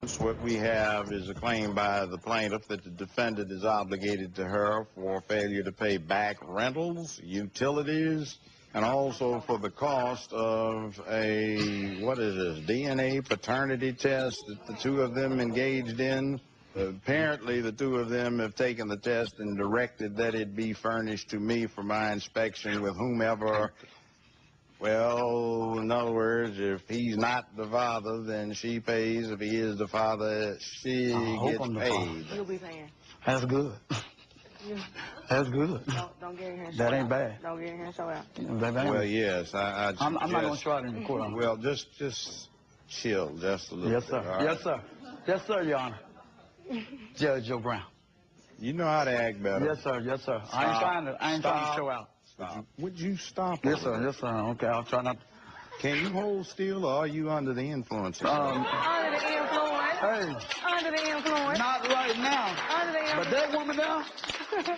What we have is a claim by the plaintiff that the defendant is obligated to her for failure to pay back rentals, utilities, and also for the cost of a, what is this, DNA paternity test that the two of them engaged in. Apparently, the two of them have taken the test and directed that it be furnished to me for my inspection with whomever. Well, in other words, if he's not the father, then she pays. If he is the father, she gets paid. You'll be paying. That's good. That's good. Don't get in here and show That ain't out. bad. Don't get in here and show out. Well, yes, I'm not going to show out in the court. Well, just chill just a little Yes, bit. sir. Right? Yes, sir. Yes, sir, Your Honor. Judge Joe Brown. You know how to act better. Yes, sir. Yes, sir. I ain't trying to show out. Stop. Would you stop? Yes, sir. Yes, sir. Okay, I'll try not to. Can you hold still, or are you under the influence? Under the influence. Hey. Under the influence. Not right now. Under the influence. But that woman there,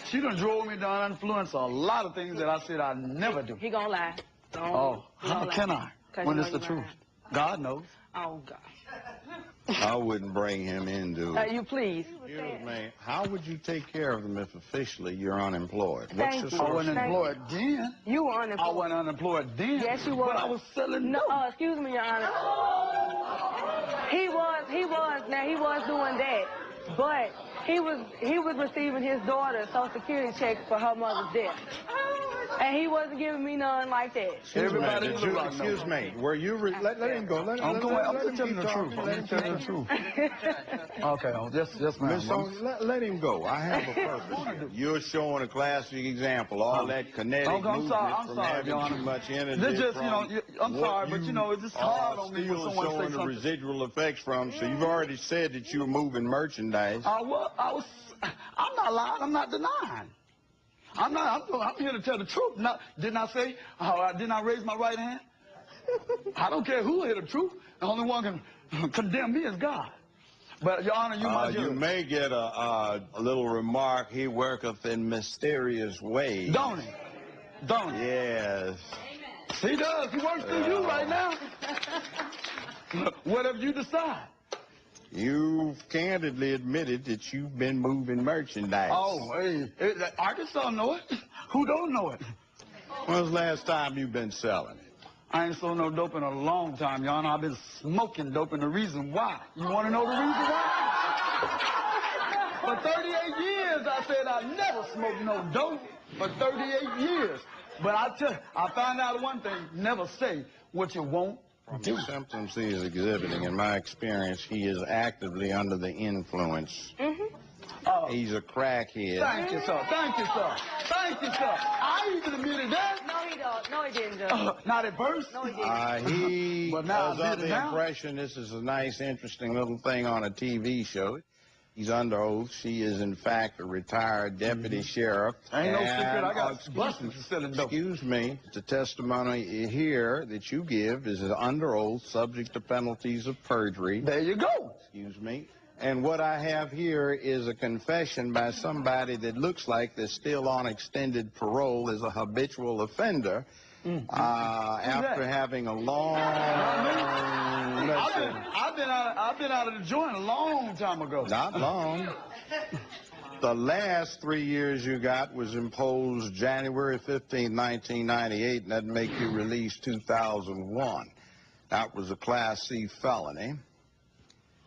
she done drove me down influence a lot of things that I said I'd never do. He gonna lie. How can I? When it's the truth. God knows. Oh, God. I wouldn't bring him into it. You please. Excuse me. How would you take care of them if officially you're unemployed? What's your Thank you. source? I wasn't unemployed then. You were unemployed. I wasn't unemployed then. Yes, you were. But I was selling No, dope. excuse me, Your Honor. He was doing that, but he was receiving his daughter's Social Security check for her mother's death, and he wasn't giving me none like that. Everybody Did was you, right. excuse me, were you, let him go, let I'm him just telling the truth. I'm just telling the truth. Okay, yes, ma'am. Miss Sonia, let him go. I have a purpose. You're showing a classic example. All that kinetic movement from having Your Honor. too much energy. This just, I'm sorry, but it's just hard on me when someone says showing the something. residual effects from. So you've already said that you were moving merchandise. I'm not lying. I'm not denying. I'm here to tell the truth. Didn't I say? Didn't I raise my right hand? I don't care who hear the truth. The only one can condemn me is God. But, Your Honor, you might You may get a little remark, he worketh in mysterious ways. Don't he? Don't he? Yes. He does. He works through you right now. Whatever you decide. You've candidly admitted that you've been moving merchandise. Oh, hey, Arkansas know it. Who don't know it? When's the last time you've been selling it? I ain't sold no dope in a long time, Your Honor. I've been smoking dope, and the reason why. You want to know the reason why? For 38 years, I said I never smoked no dope. For 38 years. But I found out one thing. Never say what you won't do. The symptoms he is exhibiting, in my experience, he is actively under the influence. He's a crackhead. Thank you, sir. Thank you, sir. Thank you, sir. I even admitted that. No, he didn't, Judge. Not at first. No, he didn't. He But now was I under did it the now. impression this is a nice, interesting little thing on a TV show. He's under oath. She is, in fact, a retired deputy sheriff. Ain't no secret. I got excuse busted for selling dope. Excuse me. The testimony here that you give is under oath, subject to penalties of perjury. There you go. Excuse me. And what I have here is a confession by somebody that looks like they're still on extended parole as a habitual offender. After having a long, I've been out of the joint a long time ago. not long. The last 3 years you got was imposed January 15, 1998, and that'd make you released 2001. That was a Class C felony.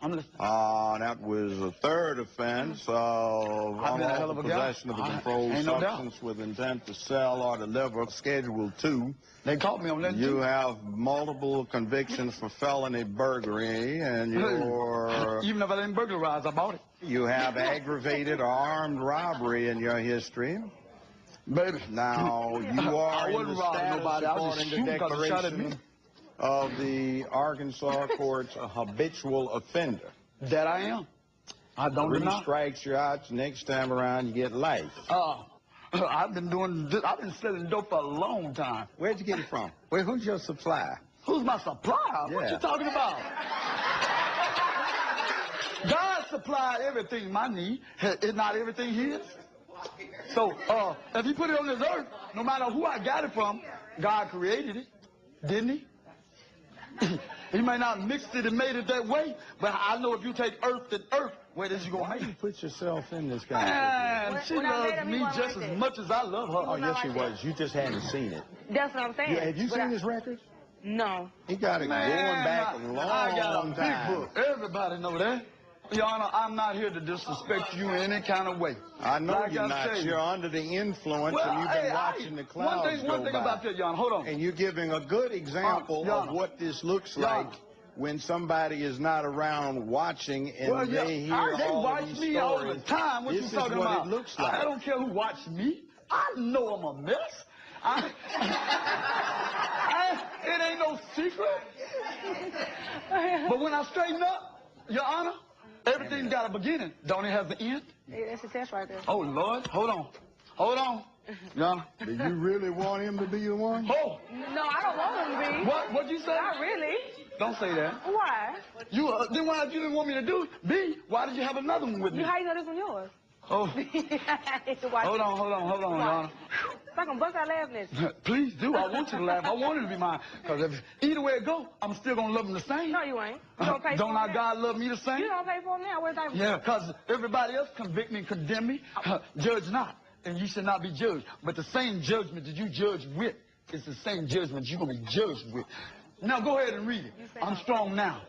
That was a third offense of unlawful possession of a controlled substance with intent to sell or deliver. Schedule 2. They caught me on that. You have multiple convictions for felony burglary, and even if I didn't burglarize, I bought it. You have aggravated or armed robbery in your history. Baby. Now, you are in the status, according to declaration of the Arkansas courts, a habitual offender. That I am. I don't deny. 3 strikes, you're out. Next time around, you get life. I've been selling dope for a long time. Where'd you get it from? Who's your supplier? Who's my supplier? Yeah. What you talking about? God supplied everything I need. Is not everything his? So, if he put it on this earth, no matter who I got it from, God created it. Didn't he? He may not have mixed it and made it that way, but I know if you take earth to earth, where is you going to Why make you it? put yourself in this guy? Man, she When I met loves him, he me wasn't just like as that. much as I love her. Oh, yes, she like that. was. You just hadn't seen it. That's what I'm saying. Have you But seen his records? No. He got it Man, going back a long I got a big time. book. Everybody know that. Your Honor, I'm not here to disrespect you in any kind of way. I know Like you're I not. say, You're under the influence, well, and you've been hey, watching the clouds one thing go by. about that, Your Honor, hold on. And you're giving a good example Your of Honor. what this looks Your like Honor. when somebody is not around watching and Well, yeah, they hear they all watch of these me stories. all the time. What This you is talking what about? it looks like. I don't care who watch me. I know I'm a mess. It ain't no secret. But when I straighten up, Your Honor, everything's got a beginning. Don't it have an end? Yeah, that's a test right there. Oh, Lord. Hold on. Hold on. Your Honor. Do you really want him to be the one? Oh, No, I don't want him to be. what'd you say? Not really. Don't say that. Why? Then why you didn't want me to do? B, why did you have another one with me? How you know this one yours? Oh, Watch hold it. on, Your Honor. If I can bust out laughing at you. Please do. I want you to laugh. I want it to be mine. Because either way it go, I'm still going to love him the same. No, you ain't. You don't pay Don't for our him God love me the now. same? You don't pay for him now. Where's that? Yeah, because everybody else convict me and condemn me. Judge not, and you should not be judged. But the same judgment that you judge with is the same judgment you're going to be judged with. Now go ahead and read it. I'm strong now.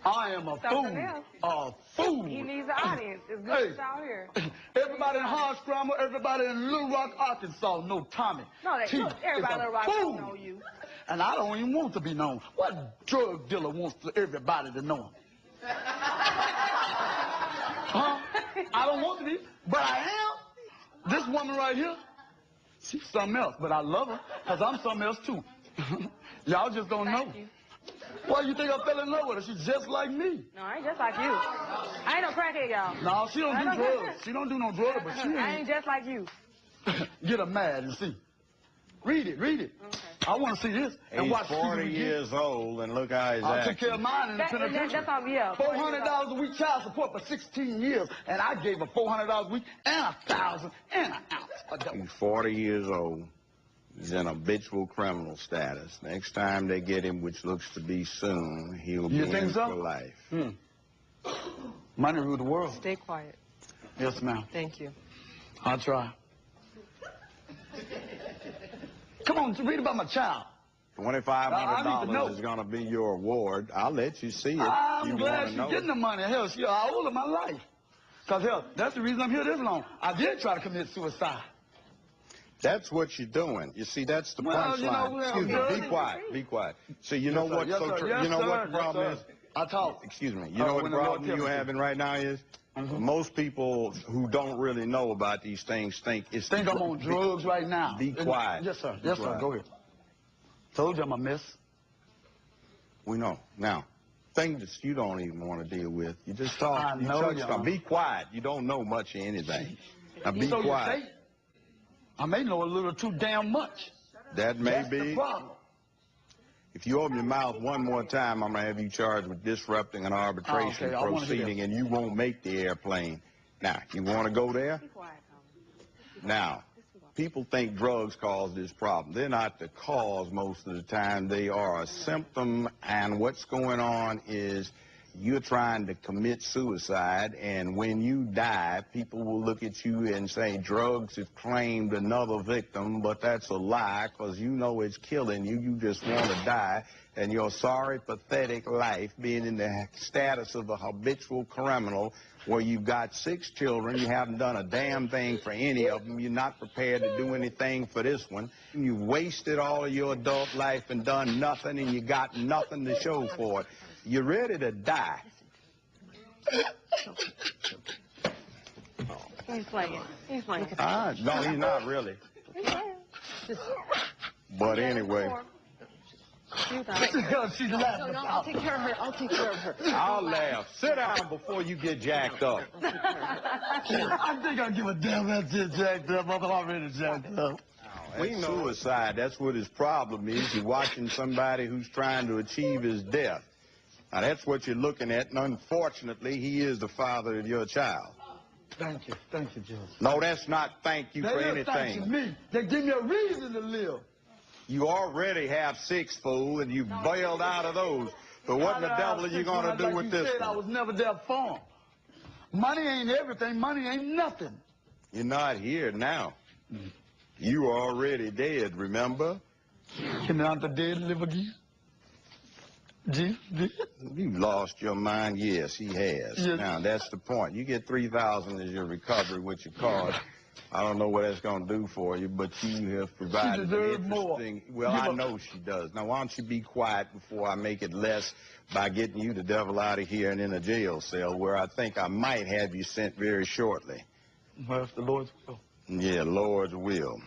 I am a Something fool. else. A fool. He needs an audience. It's good Hey. that y'all here. Everybody in Hardscramble, everybody in Little Rock, Arkansas know Tommy. No, T look, everybody is a in Rock fool. know you. And I don't even want to be known. What drug dealer wants everybody to know him? Huh? I don't want to be, but I am. This woman right here, she's something else, but I love her because I'm something else too. Y'all just don't know. Thank you. Why you think I fell in love with her? She's just like me. No, I ain't just like you. I ain't no crackhead, y'all. No, she don't do drugs. She don't do no drugs, but she I ain't. ain't just like you. Get her mad and see. Read it, read it. Okay. I want to see this. And He's watch 40 years old, and look how he's I took acting. care of mine in the penitentiary. That's all, yeah. $400 a week child support for 16 years, and I gave her $400 a week and $1,000 and an ounce a dope. He's 40 years old. He's in habitual criminal status. Next time they get him, which looks to be soon, he'll be You think in so? for life. Money rule the world. Stay quiet. Yes, ma'am. Thank you. I'll try. Come on, read about my child. I need to $2,500 know. is going to be your award. I'll let you see it. I'm you glad want to she's know. getting the money. Hell, she all of my life. Because, hell, that's the reason I'm here this long. I did try to commit suicide. That's what you're doing. You see, that's the Well, punchline. you know, well, Excuse me. good. Be quiet. Be quiet. See, you know Yes, sir. what? Yes, So sir. Yes, you know sir. what the Yes, problem sir. is? I talk. Excuse me. You know what when the the Lord problem tells you're me. having right now is? Most people who don't really know about these things think it's. Think I'm on drugs right now. Be quiet. Yes, sir. Be Yes, sir. quiet. Go ahead. Told you I'm a mess. We know. Now, things that you don't even want to deal with. You just talk. I You know, touch y'all. them. Be quiet. You don't know much of anything. Now be So quiet. you say? I may know a little too damn much. That may That's the be. problem. If you open your mouth one more time, I'm going to have you charged with disrupting an arbitration Okay, I wanna hear proceeding, and you won't make the airplane. Now, you want to go there? Be quiet, Tommy. Now, people think drugs cause this problem. They're not the cause most of the time. They are a symptom, and what's going on is you're trying to commit suicide, and when you die, people will look at you and say drugs have claimed another victim, but that's a lie because you know it's killing you. You just want to die, and your sorry, pathetic life being in the status of a habitual criminal where you've got 6 children, you haven't done a damn thing for any of them, you're not prepared to do anything for this one, you wasted all of your adult life and done nothing, and you got nothing to show for it. You're ready to die. He's playing. He's playing. No, he's not really. He's playing. But anyway, Few times. She's laughing No, I'll about take care of her. I'll take care of her. I'll laugh. Sit down before you get jacked up. I think I'll give a damn that's it, jacked up. I'm already jacked up. That's suicide. That's what his problem is. You're watching somebody who's trying to achieve his death. Now, that's what you're looking at, and unfortunately, he is the father of your child. Thank you, Judge. No, that's not thank you for They anything. thanking me. They give me a reason to live. You already have 6, fool, and you bailed out of those. So what in the devil are you going to do with this one? I was never there for 'em. Money ain't everything. Money ain't nothing. You're not here now. You are already dead, remember? Can the dead live again? Jesus did. You lost your mind? Yes, he has. Yes. Now, that's the point. You get $3,000 as your recovery with your card. I don't know what that's going to do for you, but you have provided She an deserves more. Well, I know she does. Now, why don't you be quiet before I make it less by getting you the devil out of here and in a jail cell where I think I might have you sent very shortly. Well, it's the Lord's will. Yeah, Lord's will.